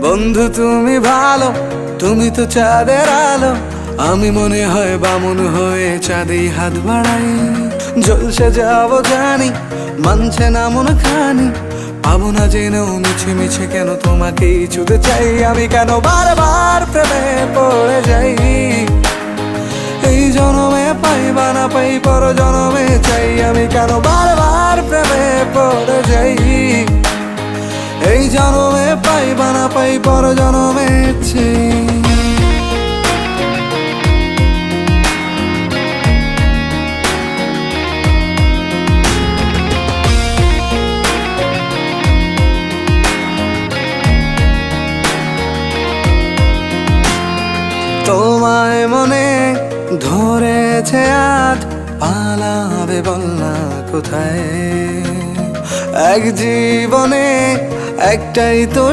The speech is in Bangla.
বন্ধু তুমি ভালো, তুমি তো চাঁদের আলো। আমি মনে হয় বামুন হয়ে চাঁদেই হাত বাড়াই। জলসে যাবো জানি, মানছে না মন খানি। পাবো না জেনেও মিছে মিছে কেন তোমাকেই ছুতে চাই। আমি কেন বারবার প্রেমে পড়ে যাই। এই জনমে পাই বা না পাই, পর জনমে চাই। আমি কেন বারবার প্রেমে পড়ে যাই। এই জনমে পাই বা না পাই, পর জনমে চাই। তোমায় মনে ধরেছে আজ, পালাবে বল না কোথায়। এক জীবনে একটাই তো